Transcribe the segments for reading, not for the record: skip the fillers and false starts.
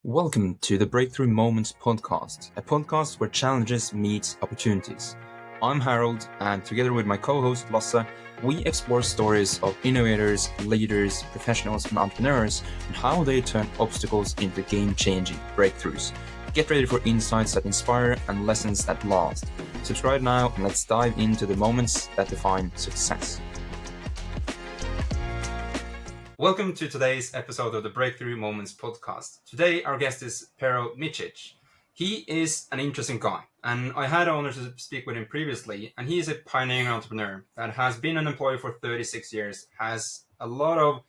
Welcome to the Breakthrough Moments podcast, a podcast where challenges meet opportunities. I'm Harold, and together with my co-host Lasse, we explore stories of innovators, leaders, professionals, and entrepreneurs, and how they turn obstacles into game-changing breakthroughs. Get ready for insights that inspire and lessons that last. Subscribe now, and let's dive into the moments that define success. Welcome to today's episode of the Breakthrough Moments podcast. Today, our guest is Pero Mićić. He is an interesting guy, and I had the honor to speak with him previously, and he is a pioneering entrepreneur that has been an employee for 36 years, has a lot of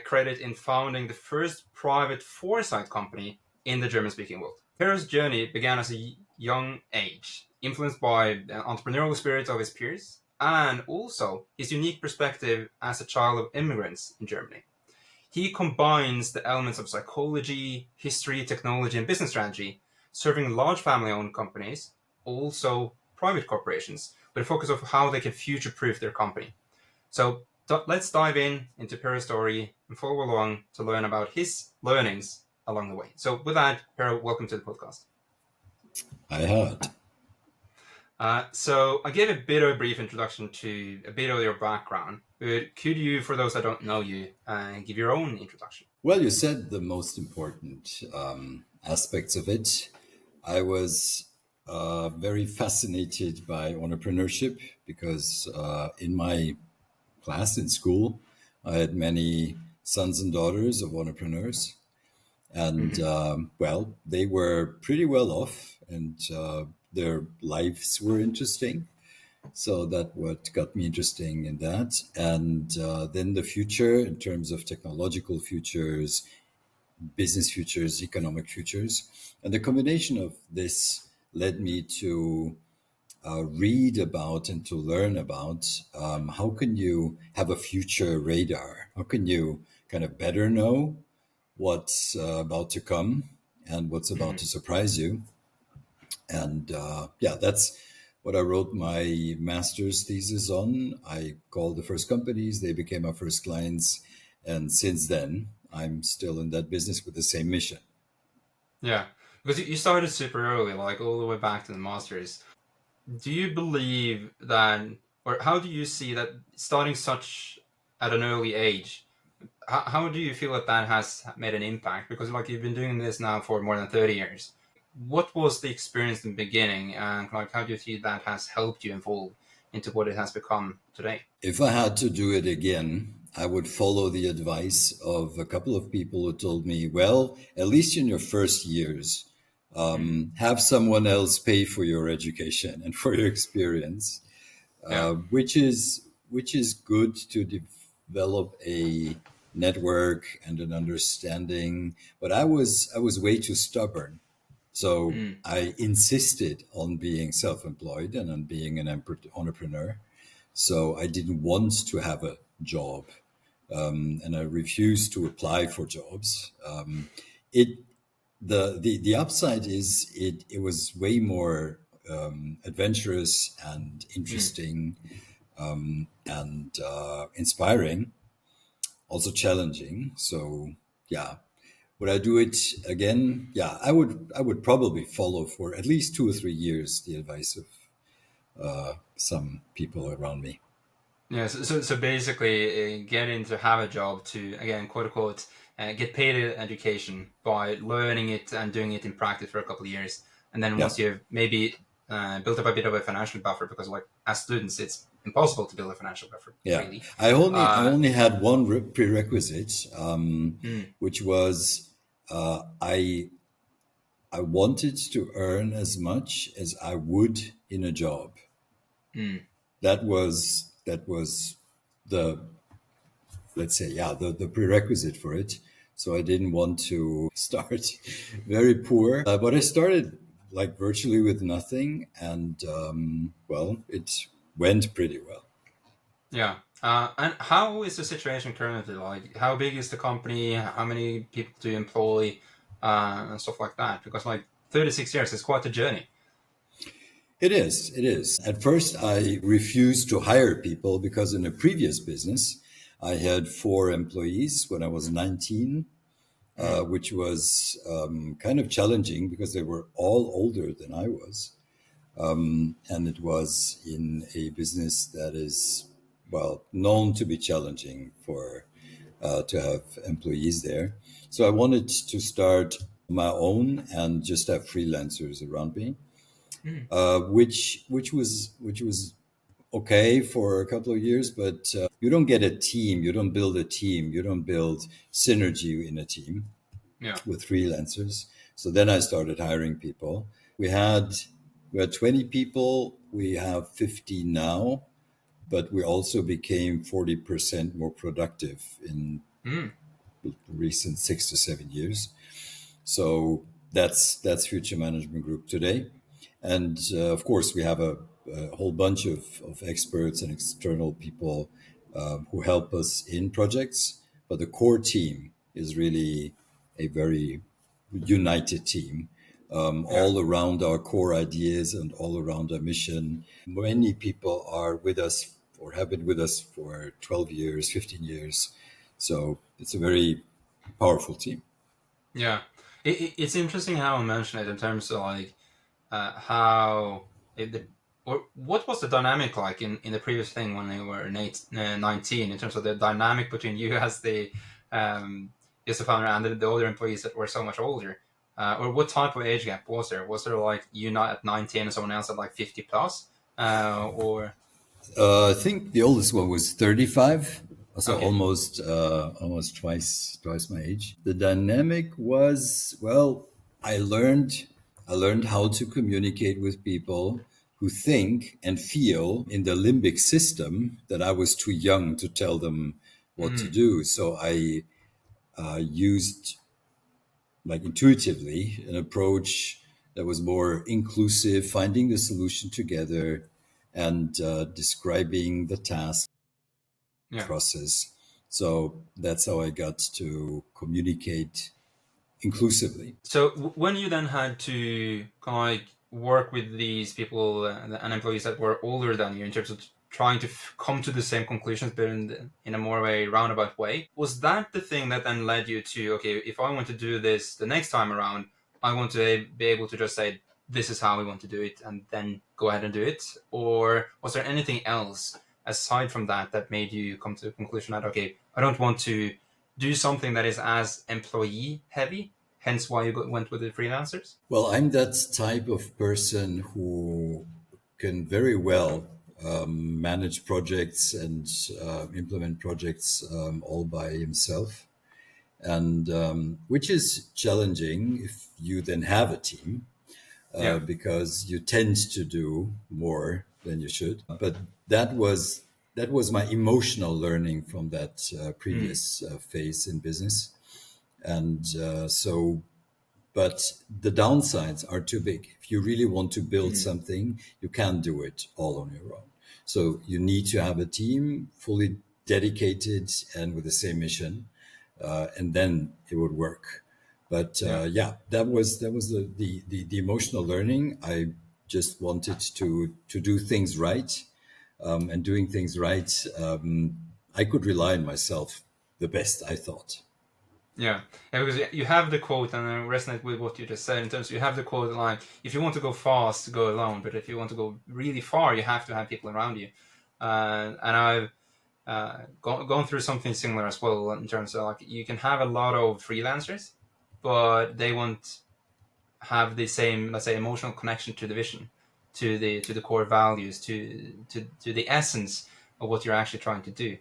credit in founding the first private Foresight company in the German-speaking world. Pero's journey began at a young age, influenced by the entrepreneurial spirit of his peers, and also his unique perspective as a child of immigrants in Germany. He combines the elements of psychology, history, technology, and business strategy, serving large family-owned companies, also private corporations, with a focus of how they can future-proof their company. So let's dive into Pero's story and follow along to learn about his learnings along the way. So with that, Pero, welcome to the podcast. I heard. So I gave a bit of a brief introduction to a bit of your background, but could you, for those that don't know you, give your own introduction? Well, you said the most important aspects of it. I was very fascinated by entrepreneurship because in my class in school, I had many sons and daughters of entrepreneurs. And, well, they were pretty well off and their lives were interesting. So that what got me interesting in that. And then the future in terms of technological futures, business futures, economic futures. And the combination of this led me to read about and to learn about how can you have a future radar? How can you kind of better know what's about to come and what's about to surprise you? And that's what I wrote my master's thesis on. I called the first companies, they became our first clients. And since then, I'm still in that business with the same mission. Yeah, because you started super early, like all the way back to the master's. Do you believe that, or how do you see that starting such at an early age, how do you feel that has made an impact? Because like you've been doing this now for more than 30 years. What was the experience in the beginning, and like how do you see that has helped you evolve into what it has become today? If I had to do it again, I would follow the advice of a couple of people who told me, well, at least in your first years, have someone else pay for your education and for your experience, which is good to develop a network and an understanding. But I was way too stubborn. So I insisted on being self-employed and on being an entrepreneur. So I didn't want to have a job, and I refused to apply for jobs. The upside is it was way more adventurous and interesting and inspiring, also challenging. So yeah. Would I do it again? Yeah, I would probably follow for at least 2 or 3 years the advice of some people around me. Yeah, so basically getting to have a job to, again, quote unquote, get paid education by learning it and doing it in practice for a couple of years. And then once you've maybe built up a bit of a financial buffer, because like as students, it's impossible to build a financial buffer. Yeah, really. I only had one prerequisite, which was I wanted to earn as much as I would in a job. That was the, let's say, the prerequisite for it. So I didn't want to start very poor, but I started like virtually with nothing, and well, it went pretty well. Yeah. And how is the situation currently? Like, how big is the company? How many people do you employ? And stuff like that. Because like 36 years is quite a journey. It is. At first, I refused to hire people because in a previous business, I had 4 employees when I was 19. which was kind of challenging because they were all older than I was. And it was in a business that is, well, known to be challenging for to have employees there. So I wanted to start my own and just have freelancers around me, which was okay for a couple of years, but you don't get a team, you don't build a team, you don't build synergy in a team Yeah. with freelancers. So then I started hiring people. We had 20 people. We have 50 now, but we also became 40% more productive in recent 6 to 7 years. So that's Future Management Group today. And of course, we have a whole bunch of experts and external people who help us in projects. But the core team is really a very united team, Yeah. all around our core ideas and all around our mission. Many people are with us or have been with us for 12 years, 15 years. So it's a very powerful team. Yeah. It's interesting how I mentioned it in terms of like how or what was the dynamic like in the previous thing when they were 19 in terms of the dynamic between you as the founder and the older employees that were so much older, or what type of age gap was there? Was there like you not at 19 and someone else at like 50 plus, or I think the oldest one was 35, so okay, almost twice my age. The dynamic was, well, I learned how to communicate with people who think and feel in the limbic system that I was too young to tell them what to do. So I used, like, intuitively an approach that was more inclusive, finding the solution together and describing the task yeah. process. So that's how I got to communicate inclusively. So when you then had to kind of like work with these people and employees that were older than you in terms of trying to come to the same conclusions, but in a more of a roundabout way, was that the thing that then led you to, okay, if I want to do this the next time around, I want to be able to just say, this is how we want to do it, and then go ahead and do it? Or was there anything else aside from that that made you come to the conclusion that, okay, I don't want to do something that is as employee heavy, hence why you went with the freelancers? Well, I'm that type of person who can very well manage projects and implement projects all by himself, and which is challenging if you then have a team, Yeah. because you tend to do more than you should. But that was my emotional learning from that previous phase in business, and but the downsides are too big. If you really want to build something, you can't do it all on your own. So you need to have a team fully dedicated and with the same mission, and then it would work. But Yeah. yeah, that was the emotional learning. I just wanted to do things right, and doing things right, I could rely on myself the best, I thought. Yeah, yeah, because you have the quote, and I resonate with what you just said in terms of you have the quote like, if you want to go fast, go alone, but if you want to go really far, you have to have people around you. And I've gone through something similar as well in terms of like you can have a lot of freelancers, but they won't have the same, let's say, emotional connection to the vision, to the core values, to the essence of what you're actually trying to do.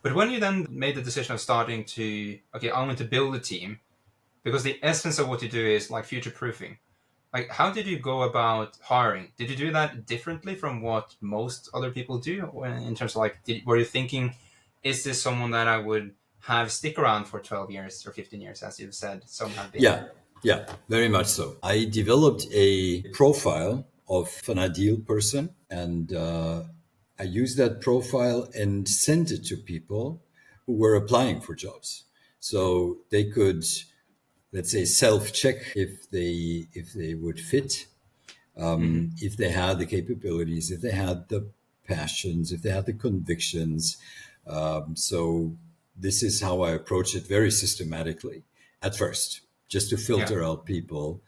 But when you then made the decision of starting to, okay, I want to build a team, because the essence of what you do is like future proofing. Like, how did you go about hiring? Did you do that differently from what most other people do? In terms of like, were you thinking, is this someone that I would have stick around for 12 years or 15 years, as you've said, some have been? Yeah, yeah, very much so. I developed a profile of an ideal person, and I used that profile and sent it to people who were applying for jobs, so they could, let's say, self-check if they would fit, if they had the capabilities, if they had the passions, if they had the convictions. So this is how I approach it, very systematically. at first, just to filter out people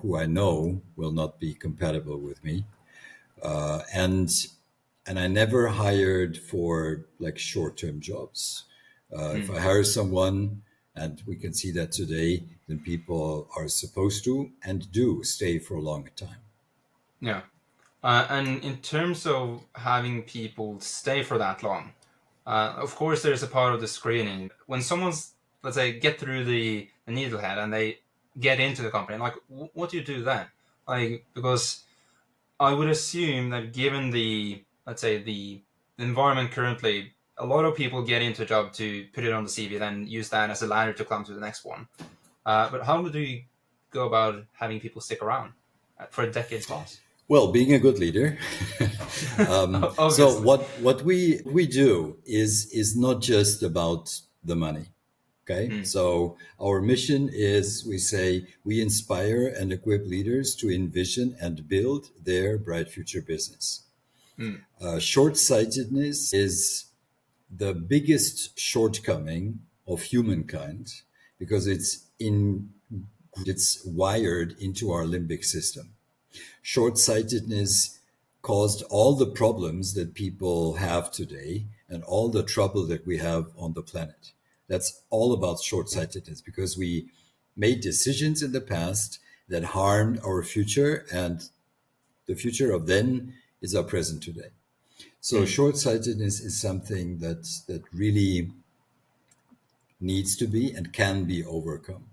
who I know will not be compatible with me. And I never hired for like short-term jobs. If I hire someone, and we can see that today, then people are supposed to and do stay for a longer time. Yeah. And in terms of having people stay for that long, of course, there's a part of the screening. When someone's, let's say, get through the needlehead and they get into the company, like, what do you do then? Like, because I would assume that given the, let's say, the environment currently, a lot of people get into a job to put it on the CV, then use that as a ladder to climb to the next one. But how do you go about having people stick around for a decade plus? Well, being a good leader. So Obviously. what we do is not just about the money. Okay. So our mission is, we say, we inspire and equip leaders to envision and build their bright future business. Short-sightedness is the biggest shortcoming of humankind because it's wired into our limbic system. Short-sightedness caused all the problems that people have today and all the trouble that we have on the planet. That's all about short-sightedness because we made decisions in the past that harmed our future, and the future of then is our present today. So short-sightedness is something that really needs to be and can be overcome.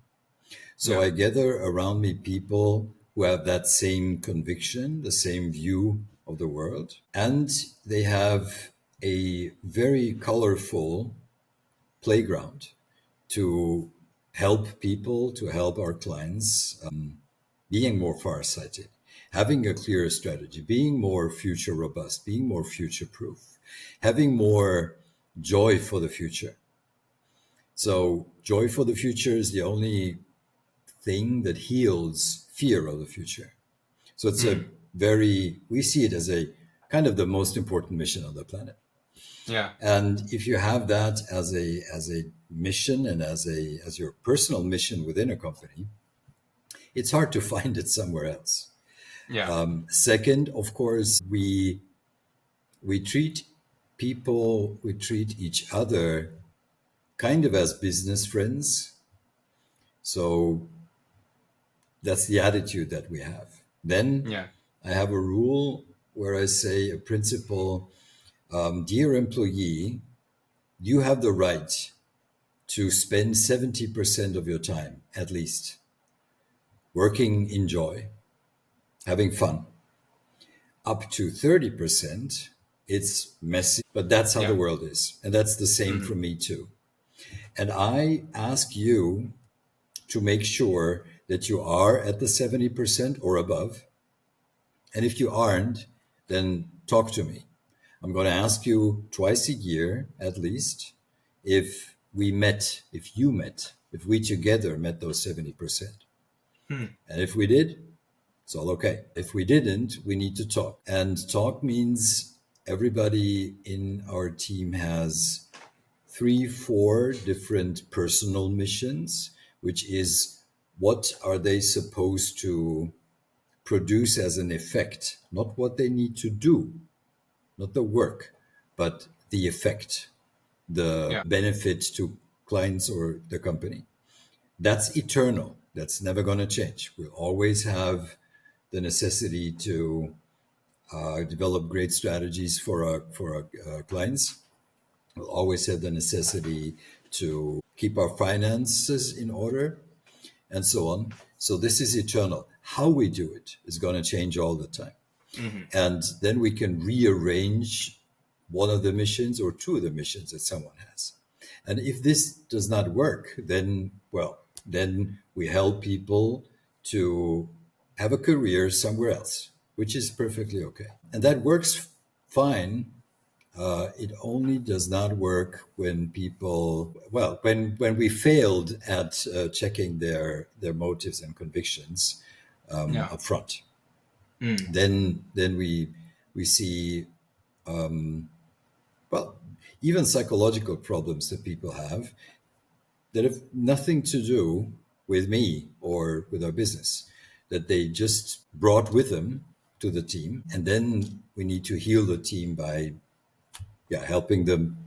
So I gather around me people who have that same conviction, the same view of the world, and they have a very colorful playground to help people, to help our clients, being more farsighted, having a clearer strategy, being more future robust, being more future proof, having more joy for the future. So joy for the future is the only thing that heals fear of the future. So it's we see it as a kind of the most important mission on the planet. Yeah. And if you have that as a mission and as your personal mission within a company, it's hard to find it somewhere else. Yeah. Second, of course, we treat people, we treat each other kind of as business friends. So that's the attitude that we have. Then I have a rule where I say, a principle, dear employee, you have the right to spend 70% of your time, at least, working in joy, having fun. Up to 30%, it's messy, but that's how the world is. And that's the same for me too. And I ask you to make sure that you are at the 70% or above. And if you aren't, then talk to me. I'm going to ask you twice a year, at least, if we together met those 70%. And if we did, it's all okay. If we didn't, we need to talk. And talk means everybody in our team has 3-4 different personal missions, which is what are they supposed to produce as an effect, not what they need to do, not the work, but the effect, the benefit to clients or the company. That's eternal. That's never going to change. We'll always have the necessity to develop great strategies for our clients. We'll always have the necessity to keep our finances in order and so on. So this is eternal. How we do it is going to change all the time. And then we can rearrange one of the missions or two of the missions that someone has. And if this does not work, then we help people to have a career somewhere else, which is perfectly okay. And that works fine. It only does not work when when we failed at checking their motives and convictions up front. Then we see even psychological problems that people have that have nothing to do with me or with our business, that they just brought with them to the team. And then we need to heal the team by helping them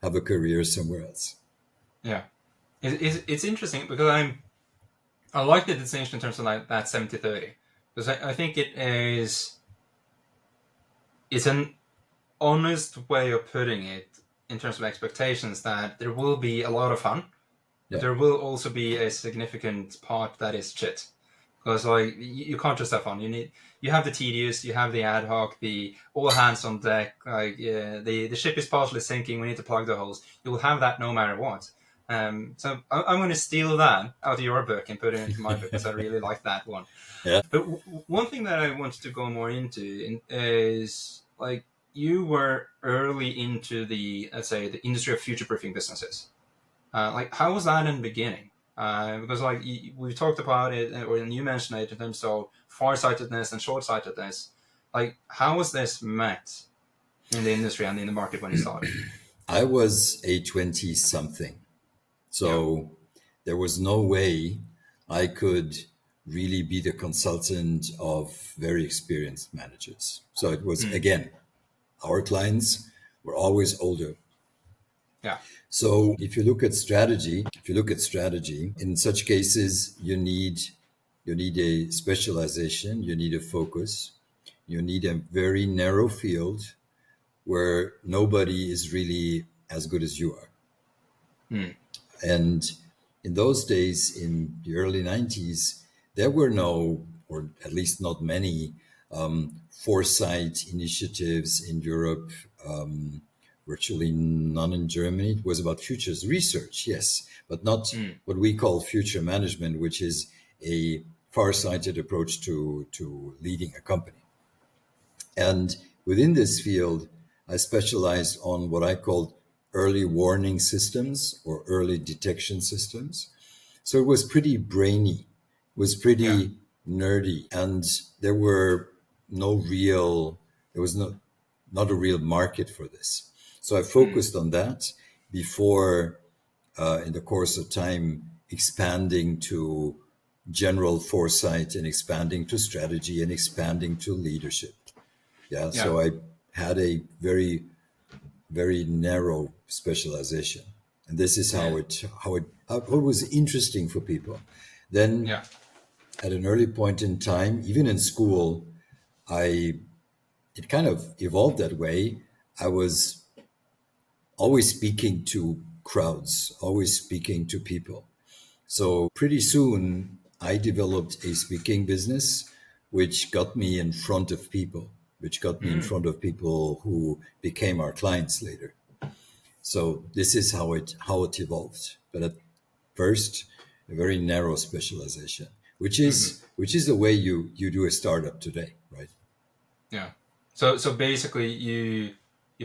have a career somewhere else. Yeah. It's interesting because I like the distinction in terms of like that 70-30, because I think it's an honest way of putting it in terms of expectations, that there will be a lot of fun, but there will also be a significant part that is shit. Because like you can't just have fun. You have the tedious, you have the ad hoc, the all hands on deck. Like the ship is partially sinking. We need to plug the holes. You will have that no matter what. So I'm going to steal that out of your book and put it into my book, because I really like that one. Yeah. But one thing that I wanted to go more into is like you were early into the, let's say, the industry of future-proofing businesses. Like how was that in the beginning? Because like we've talked about it, or you mentioned it in terms of farsightedness and short-sightedness. Like how was this met in the industry and in the market when you started? I was a 20-something. So there was no way I could really be the consultant of very experienced managers. So it was, again, our clients were always older. Yeah. So if you look at strategy, in such cases, you need a specialization, you need a focus, you need a very narrow field where nobody is really as good as you are. And in those days, in the early 90s, there were no, or at least not many, foresight initiatives in Europe, virtually none in Germany. It was about futures research, yes, but not what we call future management, which is a far-sighted approach to leading a company. And within this field, I specialized on what I called early warning systems or early detection systems. So it was pretty brainy, it was pretty nerdy, and there was not a real market for this. So I focused on that before, in the course of time, expanding to general foresight and expanding to strategy and expanding to leadership. So I had a very, very narrow specialization, and this is how it was interesting for people. Then, at an early point in time, even in school, it kind of evolved that way. I was always speaking to crowds, always speaking to people. So pretty soon, I developed a speaking business, which got me in front of people, who became our clients later. So this is how it evolved. But at first, a very narrow specialization, which is the way you do a startup today, right? Yeah. So basically, you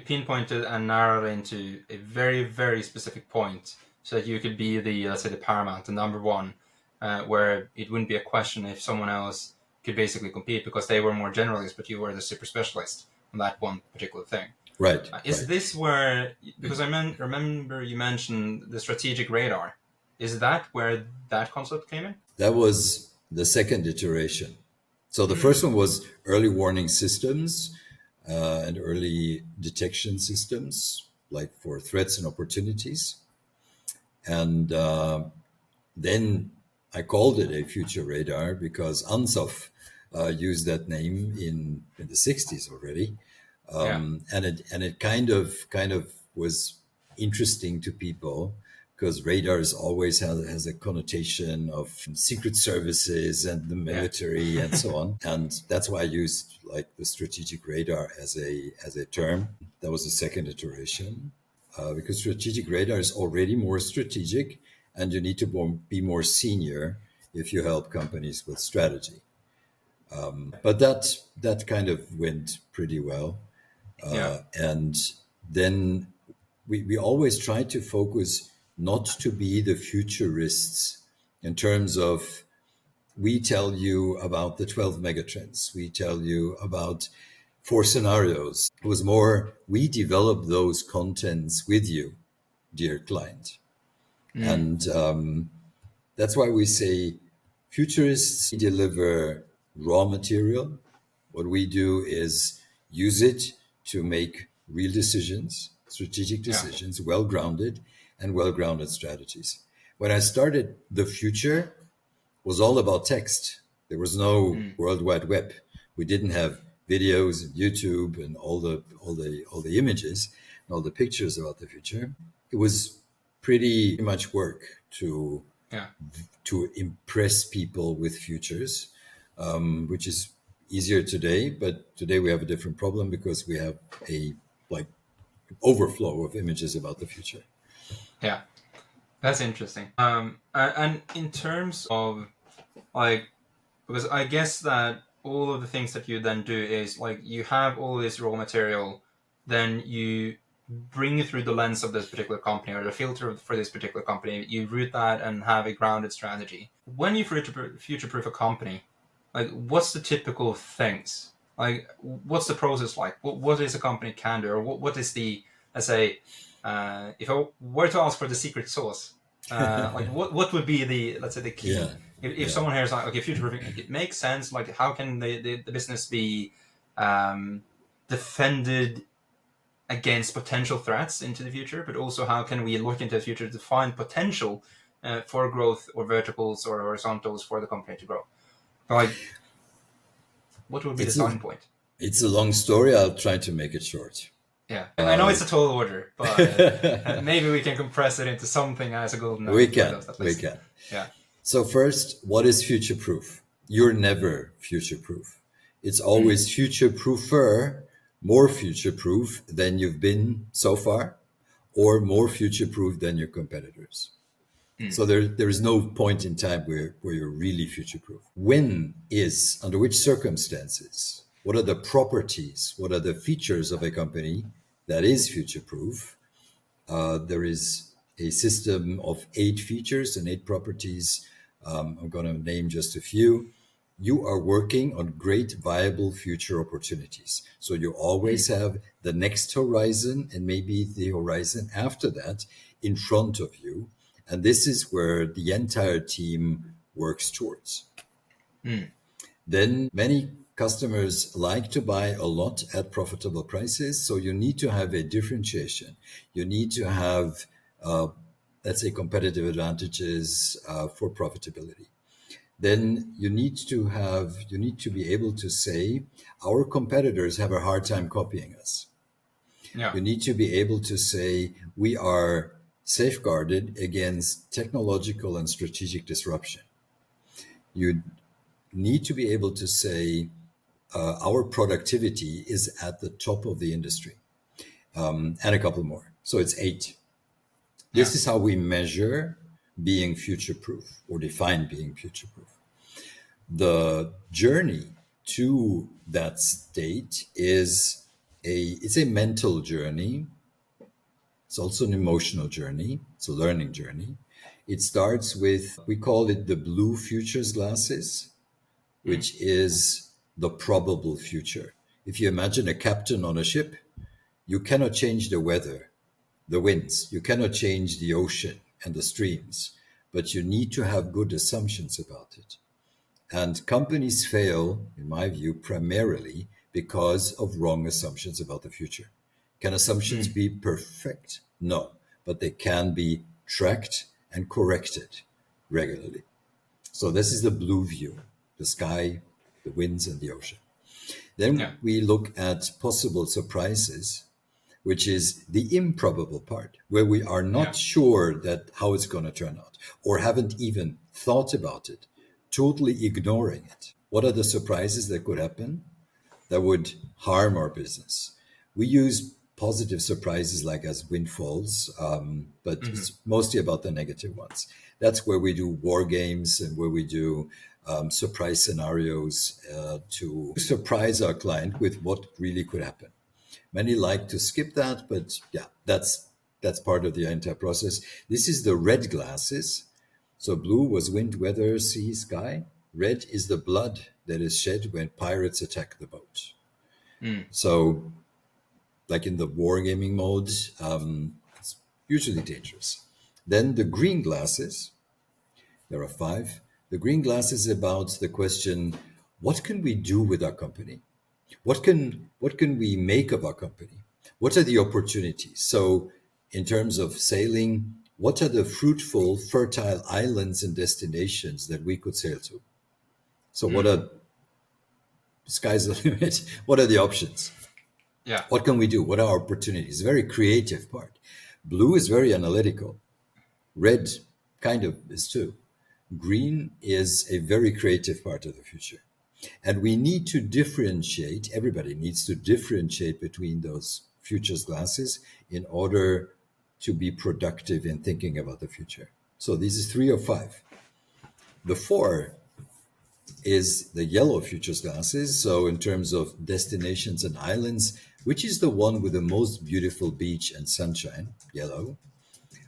pinpointed and narrowed into a very, very specific point, so that you could be the, let's say, the paramount, the number one, where it wouldn't be a question if someone else could basically compete, because they were more generalist, but you were the super specialist on that one particular thing. Right. Is this where, because I remember you mentioned the strategic radar, is that where that concept came in? That was the second iteration. So the first one was early warning systems and early detection systems, like for threats and opportunities. And then I called it a future radar because Ansoff used that name in the 60s already. And it kind of was interesting to people, because radars always has a connotation of secret services and the military and so on. And that's why I used like the strategic radar as a term. That was the second iteration, because strategic radar is already more strategic, and you need to be more senior if you help companies with strategy. But that kind of went pretty well. And then we always try to focus not to be the futurists in terms of, we tell you about the 12 megatrends, we tell you about 4 scenarios. It was more, we develop those contents with you, dear client. And that's why we say futurists deliver raw material. What we do is use it to make real decisions, strategic Yeah. decisions, well-grounded and well-grounded strategies. When I started, the future was all about text. There was no World Wide Web. We didn't have videos and YouTube and all the images and all the pictures about the future. It was pretty much work to Yeah. impress people with futures, which is easier today. But today we have a different problem because we have a like overflow of images about the future. Yeah. That's interesting. And in terms of like, because I guess that all of the things that you then do is like you have all this raw material, then you bring it through the lens of this particular company or the filter for this particular company. You root that and have a grounded strategy. When you future-proof a company, like what's the typical things? Like what's the process like? What is a company can do, or what is the, let's say, if I were to ask for the secret sauce, like what would be the, let's say, the key? Yeah. If someone here is like, okay, future proofing, it makes sense. Like, how can the business be defended against potential threats into the future? But also, how can we look into the future to find potential for growth or verticals or horizontals for the company to grow? Like, what would be the starting point? It's a long story. I'll try to make it short. Yeah, I know it's a tall order, but maybe we can compress it into something as a golden nugget. We can. Yeah. So first, what is future-proof? You're never future-proof. It's always future-proofer, more future-proof than you've been so far, or more future-proof than your competitors. So there is no point in time where you're really future-proof. When is, under which circumstances, what are the properties, what are the features of a company that is future-proof? There is a system of 8 features and 8 properties. I'm going to name just a few. You are working on great viable future opportunities. So you always have the next horizon and maybe the horizon after that in front of you. And this is where the entire team works towards. Then many customers like to buy a lot at profitable prices. So you need to have a differentiation. You need to have, let's say, competitive advantages for profitability. Then you need to be able to say, our competitors have a hard time copying us. Yeah. You need to be able to say, we are safeguarded against technological and strategic disruption. You need to be able to say, our productivity is at the top of the industry, and a couple more. So it's 8. This is how we measure being future-proof or define being future-proof. The journey to that state is it's a mental journey. It's also an emotional journey. It's a learning journey. It starts with, we call it the blue futures glasses, which is the probable future. If you imagine a captain on a ship, you cannot change the weather, the winds. You cannot change the ocean and the streams, but you need to have good assumptions about it. And companies fail, in my view, primarily because of wrong assumptions about the future. Can assumptions be perfect? No, but they can be tracked and corrected regularly. So this is the blue view, the sky, the winds, and the ocean. Then we look at possible surprises, which is the improbable part, where we are not sure that how it's going to turn out, or haven't even thought about it, totally ignoring it. What are the surprises that could happen that would harm our business? We use positive surprises like as windfalls, but it's mostly about the negative ones. That's where we do war games and where we do surprise scenarios to surprise our client with what really could happen. Many like to skip that, but yeah, that's part of the entire process. This is the red glasses. So blue was wind, weather, sea, sky. Red is the blood that is shed when pirates attack the boat. So like in the wargaming mode, it's usually dangerous. Then the green glasses, there are 5. The green glass is about the question, what can we do with our company? What can we make of our company? What are the opportunities? So in terms of sailing, what are the fruitful, fertile islands and destinations that we could sail to? So what are sky's the limit? What are the options? Yeah. What can we do? What are our opportunities? Very creative part. Blue is very analytical. Red kind of is too. Green is a very creative part of the future. And we need to differentiate, everybody needs to differentiate between those futures glasses in order to be productive in thinking about the future. So this is 3 or 5. The 4 is the yellow futures glasses. So in terms of destinations and islands, which is the one with the most beautiful beach and sunshine? Yellow.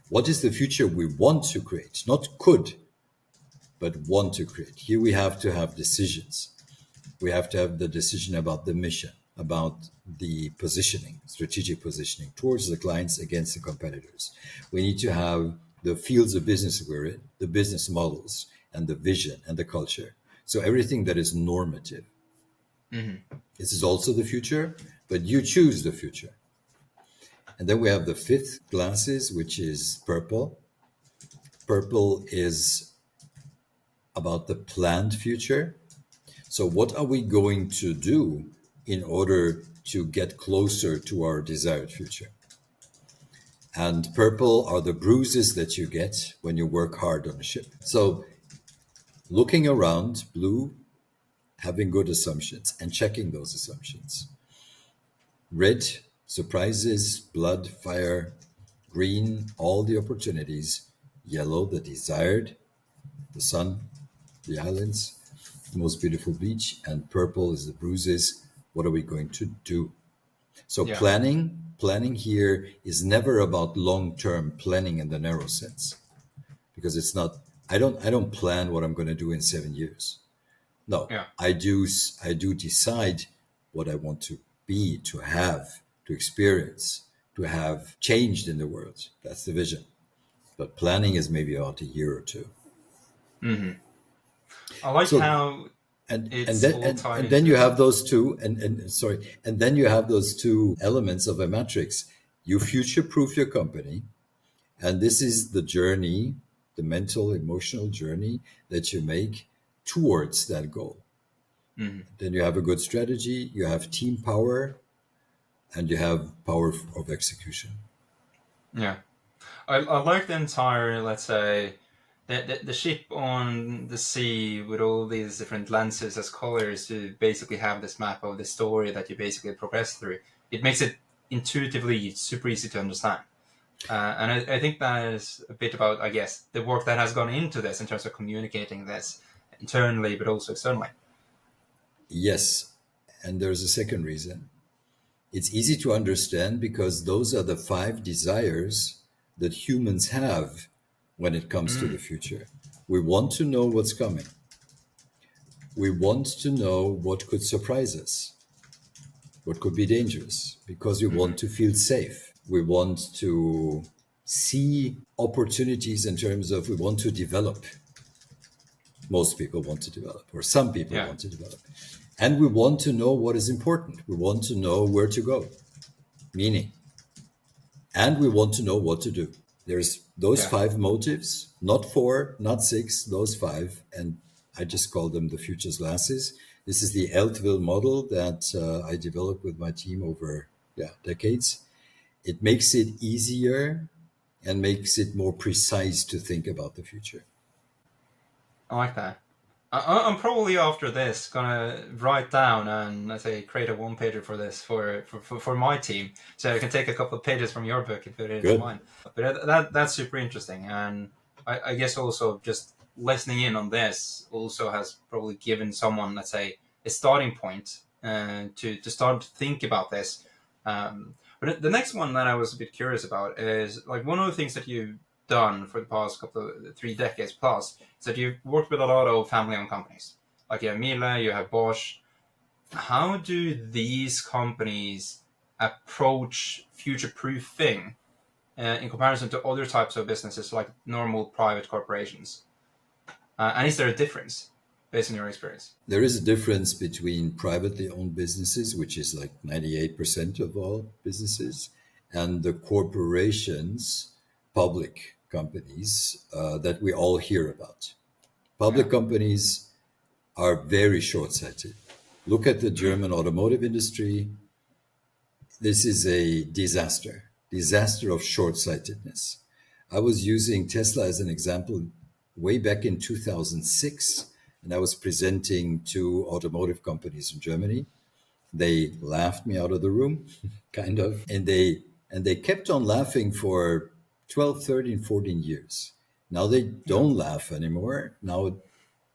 What is the future we want to create? Not could, but want to create. Here we have to have decisions. We have to have the decision about the mission, about the positioning, strategic positioning towards the clients against the competitors. We need to have the fields of business we're in, the business models, and the vision and the culture. So everything that is normative. This is also the future, but you choose the future. And then we have the 5th glasses, which is purple. Purple is about the planned future. So what are we going to do in order to get closer to our desired future? And purple are the bruises that you get when you work hard on a ship. So looking around, blue, having good assumptions and checking those assumptions. Red, surprises, blood, fire. Green, all the opportunities. Yellow, the desired, the sun, the islands, the most beautiful beach. And purple is the bruises. What are we going to do? So Yeah. planning here is never about long-term planning in the narrow sense, because it's not. I don't plan what I'm going to do in 7 years. No, Yeah. I do decide what I want to be, to have, to experience, to have changed in the world. That's the vision. But planning is maybe about a year or 2. I like So how and it's then all tied and then into you have those two and then you have those 2 elements of a matrix. You future proof your company, and this is the journey, the mental emotional journey that you make towards that goal. Then you have a good strategy, you have team power, and you have power of execution. Yeah. I like the entire, let's say, the ship on the sea with all these different lenses as colors to basically have this map of the story that you basically progress through. It makes it intuitively super easy to understand. And I think that is a bit about, I guess, the work that has gone into this in terms of communicating this internally, but also externally. Yes, and there's a second reason. It's easy to understand because those are the 5 desires that humans have when it comes to the future. We want to know what's coming. We want to know what could surprise us, what could be dangerous, because we want to feel safe. We want to see opportunities in terms of we want to develop. Most people want to develop, or some people Yeah. want to develop. And we want to know what is important. We want to know where to go, meaning. And we want to know what to do. There's those Yeah. 5 motives, not 4, not 6, those 5. And I just call them the futures glasses. This is the Eltville model that I developed with my team over decades. It makes it easier and makes it more precise to think about the future. I like that. I'm probably after this gonna write down and, let's say, create a one-pager for this for my team, so I can take a couple of pages from your book and put it into Good. mine. But that's super interesting, and I guess also just listening in on this also has probably given someone, let's say, a starting point to start to think about this. But the next one that I was a bit curious about is, like, one of the things that you've done for the past couple of 3 decades plus is that you've worked with a lot of family-owned companies. Like you have Miele, you have Bosch. How do these companies approach future-proofing in comparison to other types of businesses like normal private corporations? And is there a difference based on your experience? There is a difference between privately owned businesses, which is like 98% of all businesses, and the corporations, public companies that we all hear about. Public Yeah. companies are very short-sighted. Look at the German automotive industry. This is a disaster of short-sightedness. I was using Tesla as an example way back in 2006, and I was presenting to automotive companies in Germany. They laughed me out of the room, kind of, and they kept on laughing for 12, 13, 14 years. Now they Yeah. don't laugh anymore. Now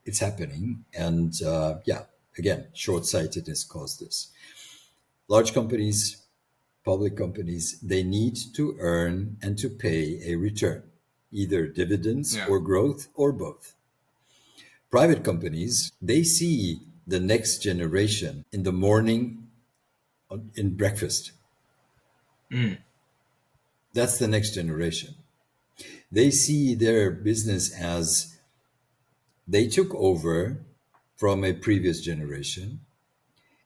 it's happening, and yeah, again, short-sightedness caused this. Large companies, public companies, they need to earn and to pay a return, either dividends Yeah. or growth or both. Private companies, they see the next generation in the morning in breakfast. Mm. That's the next generation. They see their business as they took over from a previous generation,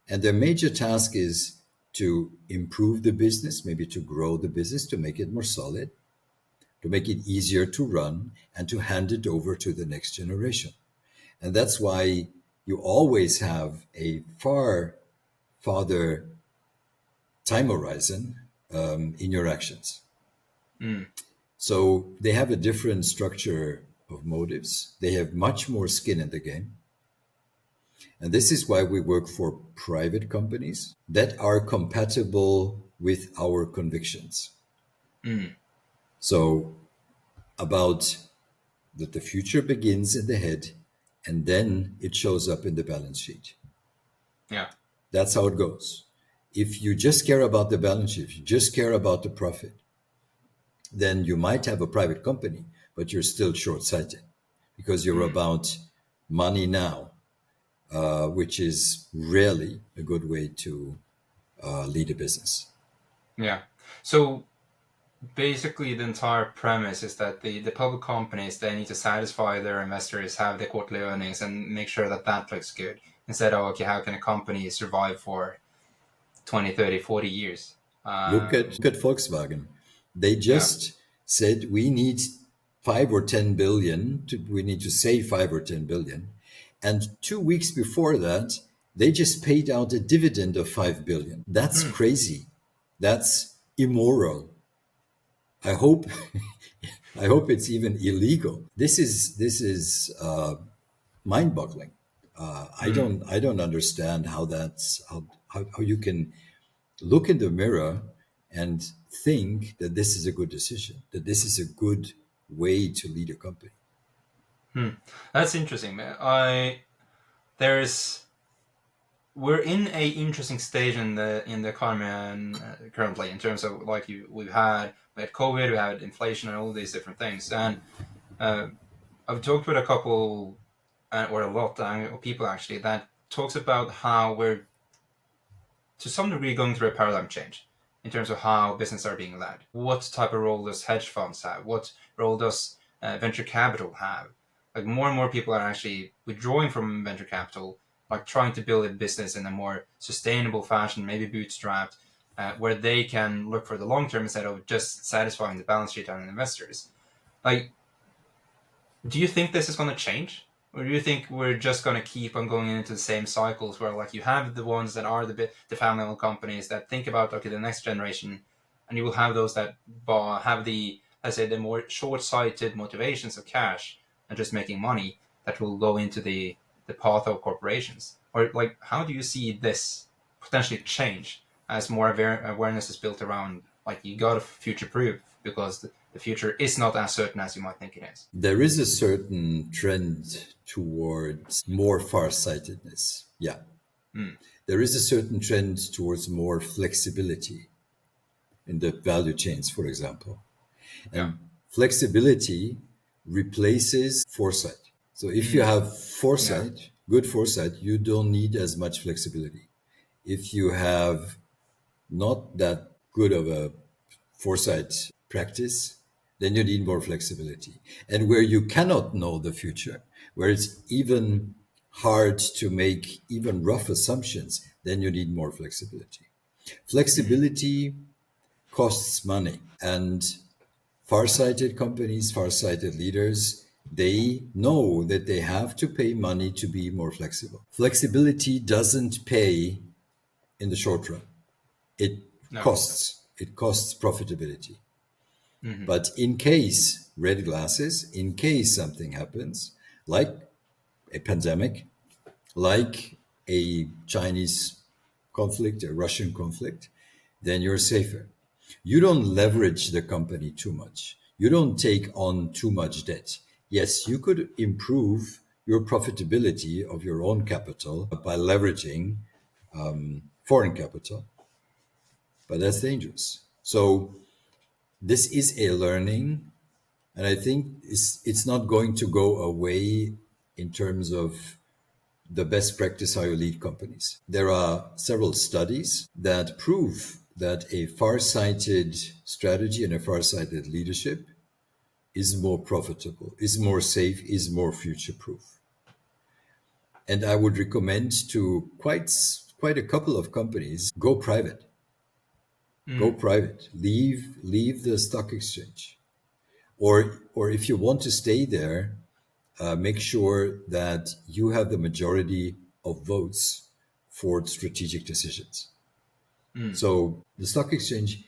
and their major task is to improve the business, maybe to grow the business, to make it more solid, to make it easier to run, and to hand it over to the next generation. And that's why you always have a far farther time horizon in your actions. Mm. So they have a different structure of motives. They have much more skin in the game. And this is why we work for private companies that are compatible with our convictions. Mm. So about that the future begins in the head and then it shows up in the balance sheet. Yeah. That's how it goes. If you just care about the balance sheet, if you just care about the profit, then you might have a private company, but you're still short-sighted because you're Mm. about money now, which is rarely a good way to lead a business. Yeah. So basically, the entire premise is that the public companies, they need to satisfy their investors, have the quarterly earnings, and make sure that that looks good. Instead of, okay, how can a company survive for 20, 30, 40 years? Look at Volkswagen. They Yeah. just said we need 5 or 10 billion. We need to save 5 or 10 billion, and 2 weeks before that, they just paid out a dividend of 5 billion. That's Mm. crazy. That's immoral. I hope, I hope it's even illegal. This is mind-boggling. Mm. I don't understand how how you can look in the mirror and think that this is a good decision, that this is a good way to lead a company. Hmm. That's interesting, man. There's we're in a interesting stage in the economy and, currently, in terms of, like, we had COVID, we had inflation, and all these different things. And uh, I've talked with a couple, or a lot of people actually, that talks about how we're to some degree going through a paradigm change in terms of how businesses are being led. What type of role does hedge funds have? What role does venture capital have? Like, more and more people are actually withdrawing from venture capital, like trying to build a business in a more sustainable fashion, maybe bootstrapped, where they can look for the long term instead of just satisfying the balance sheet and investors. Like, do you think this is going to change? Or do you think we're just going to keep on going into the same cycles where, like, you have the ones that are the family-owned companies that think about, okay, the next generation, and you will have those that have the, let's say, the more short-sighted motivations of cash and just making money that will go into the path of corporations? Or, like, how do you see this potentially change as more awareness is built around, like, you got to future-proof because the future is not as certain as you might think it is? There is a certain trend towards more farsightedness. Yeah. Mm. There is a certain trend towards more flexibility in the value chains, for example. Yeah. And flexibility replaces foresight. So if you Mm. have Yeah. foresight, good foresight, you don't need as much flexibility. If you have not that good of a foresight practice, then you need more flexibility. And where you cannot know the future, where it's even hard to make even rough assumptions, then you need more flexibility. Flexibility costs money, and far-sighted companies, far-sighted leaders, they know that they have to pay money to be more flexible. Flexibility doesn't pay in the short run. It costs profitability. But in case red glasses, in case something happens, like a pandemic, like a Chinese conflict, a Russian conflict, then you're safer. You don't leverage the company too much. You don't take on too much debt. Yes, you could improve your profitability of your own capital by leveraging foreign capital, but that's dangerous. So this is a learning, and I think it's not going to go away in terms of the best practice how you lead companies. There are several studies that prove that a far-sighted strategy and a far-sighted leadership is more profitable, is more safe, is more future-proof. And I would recommend to quite a couple of companies go private. Go private. Leave the stock exchange. Or if you want to stay there, make sure that you have the majority of votes for strategic decisions. So the stock exchange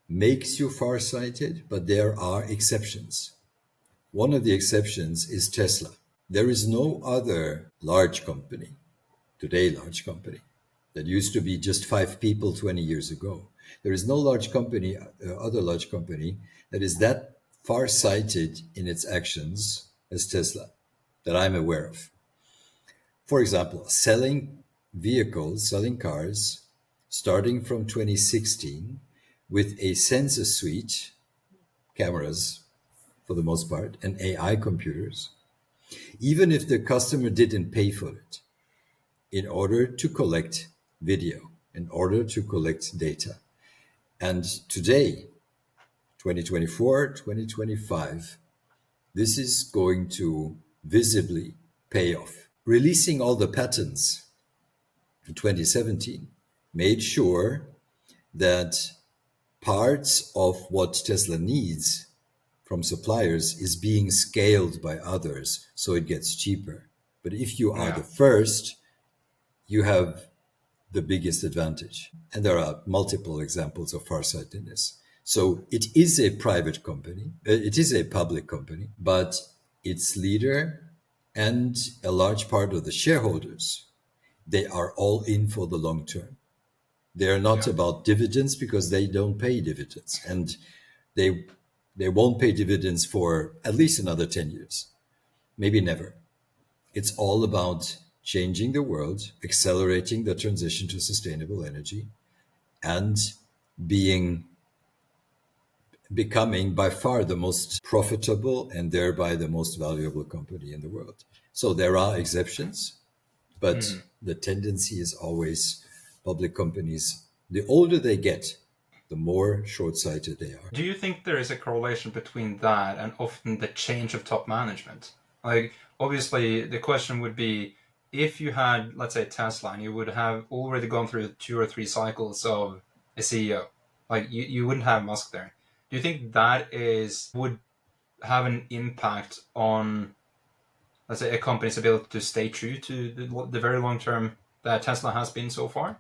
makes you farsighted, but there are exceptions. One of the exceptions is Tesla. There is no other large company, today large company, that used to be just 5 people 20 years ago. There is no large company, other large company that is that far-sighted in its actions as Tesla, that I'm aware of. For example, selling vehicles, selling cars, starting from 2016 with a sensor suite, cameras for the most part, and AI computers, even if the customer didn't pay for it, in order to collect video, in order to collect data. And today, 2024, 2025, this is going to visibly pay off. Releasing all the patents in 2017 made sure that parts of what Tesla needs from suppliers is being scaled by others, so it gets cheaper. But if you are the first, you have the biggest advantage. And there are multiple examples of farsightedness. So it is a private company, it is a public company, but its leader and a large part of the shareholders, they are all in for the long term. They are not about dividends because they don't pay dividends, and they won't pay dividends for at least another 10 years, maybe never. It's all about changing the world, accelerating the transition to sustainable energy, and becoming by far the most profitable and thereby the most valuable company in the world. So there are exceptions, but the tendency is always public companies, the older they get, the more short-sighted they are. Do you think there is a correlation between that and often the change of top management? Like, obviously, the question would be, if you had, let's say, Tesla, and you would have already gone through 2 or 3 cycles of a CEO, like you wouldn't have Musk there. Do you think that would have an impact on, let's say, a company's ability to stay true to the very long term that Tesla has been so far?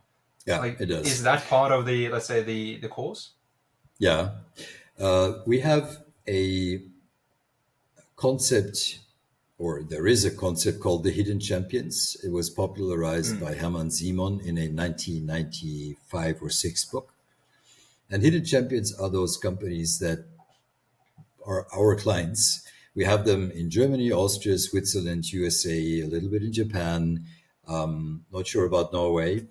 Yeah, like, it does. Is that part of the, let's say, the cause? Yeah. We have a concept, or there is a concept called the hidden champions. It was popularized by Hermann Simon in a 1995 or 6 book. And hidden champions are those companies that are our clients. We have them in Germany, Austria, Switzerland, USA, a little bit in Japan. Not sure about Norway,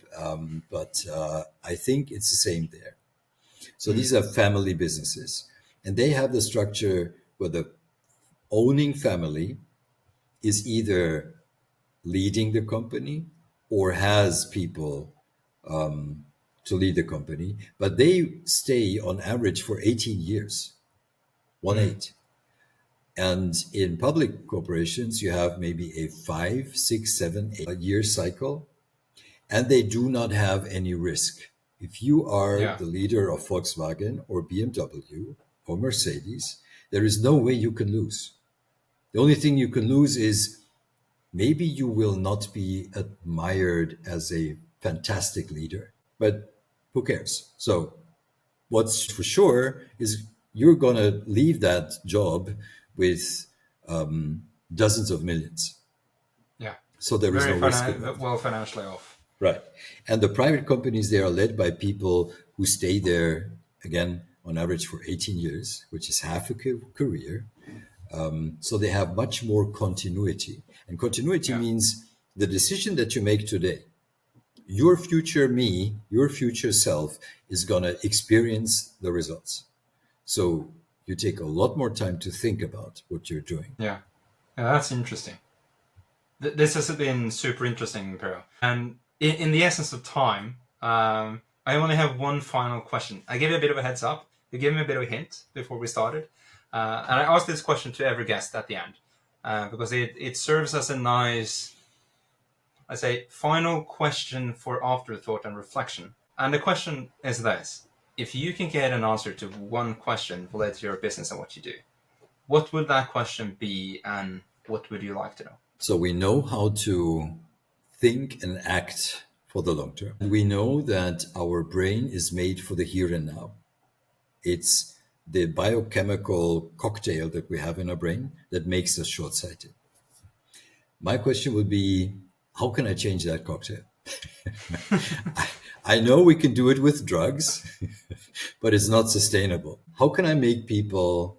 but I think it's the same there. So these are family businesses, and they have the structure where the owning family is either leading the company or has people to lead the company, but they stay on average for 18 years. 1/8. And in public corporations, you have maybe a 5, 6, 7, 8 year cycle, and they do not have any risk. If you are Yeah. the leader of Volkswagen or BMW or Mercedes, there is no way you can lose. The only thing you can lose is maybe you will not be admired as a fantastic leader, but who cares? So what's for sure is you're going to leave that job with dozens of millions. Yeah. So there is no risk involved. Well financially off. Right. And the private companies, they are led by people who stay there, again, on average for 18 years, which is half a career. So they have much more continuity. And continuity means the decision that you make today, your future me, your future self is going to experience the results. So you take a lot more time to think about what you're doing. Yeah, that's interesting. This has been super interesting, Pero. And in the essence of time, I only have one final question. I gave you a bit of a heads up. You gave me a bit of a hint before we started. And I asked this question to every guest at the end because it serves as a nice, I say, final question for afterthought and reflection. And the question is this. If you can get an answer to one question related to your business and what you do, what would that question be and what would you like to know? So we know how to think and act for the long term. We know that our brain is made for the here and now. It's the biochemical cocktail that we have in our brain that makes us short-sighted. My question would be, how can I change that cocktail? I know we can do it with drugs, but it's not sustainable. How can I make people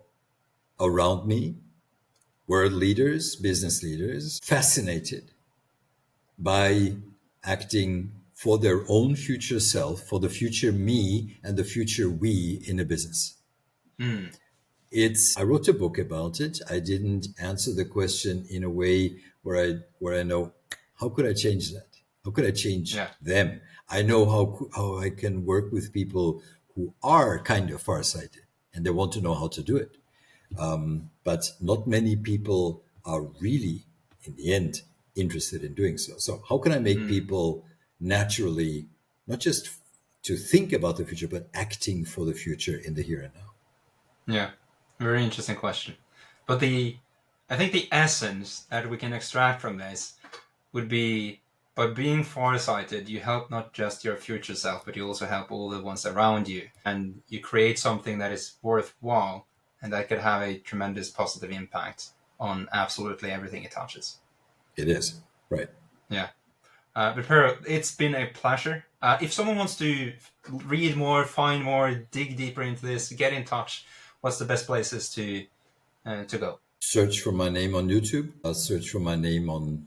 around me, world leaders, business leaders, fascinated by acting for their own future self, for the future me and the future we in a business? I wrote a book about it. I didn't answer the question in a way where I know, how could I change that? How could I change them? I know how I can work with people who are kind of farsighted and they want to know how to do it. But not many people are really, in the end, interested in doing so. So how can I make people naturally, not just to think about the future, but acting for the future in the here and now? Yeah, very interesting question. But I think the essence that we can extract from this would be, by being farsighted, you help not just your future self, but you also help all the ones around you. And you create something that is worthwhile and that could have a tremendous positive impact on absolutely everything it touches. It is, right. Yeah. But Pero, it's been a pleasure. If someone wants to read more, find more, dig deeper into this, get in touch, what's the best places to go? Search for my name on YouTube. Search for my name on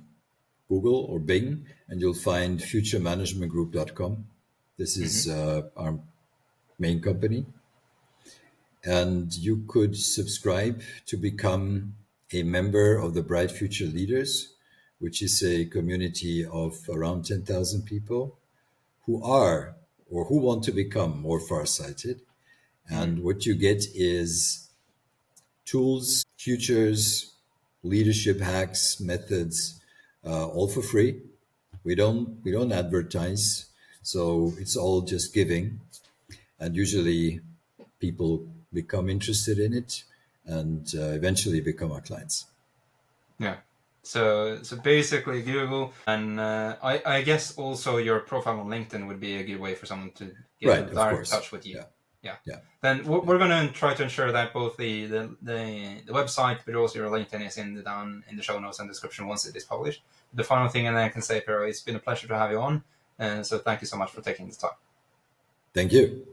Google or Bing, and you'll find futuremanagementgroup.com. This is our main company. And you could subscribe to become a member of the Bright Future Leaders, which is a community of around 10,000 people who are or who want to become more farsighted. And what you get is tools, futures, leadership hacks, methods, all for free. We don't advertise, so it's all just giving. And usually people become interested in it and eventually become our clients. Yeah. So basically Google, and I guess also your profile on LinkedIn would be a good way for someone to get in direct touch with you. Yeah. Then we're going to try to ensure that both the website, but also your LinkedIn is down in the show notes and description once it is published. The final thing, and then I can say, Pero, it's been a pleasure to have you on, and so thank you so much for taking this time. Thank you.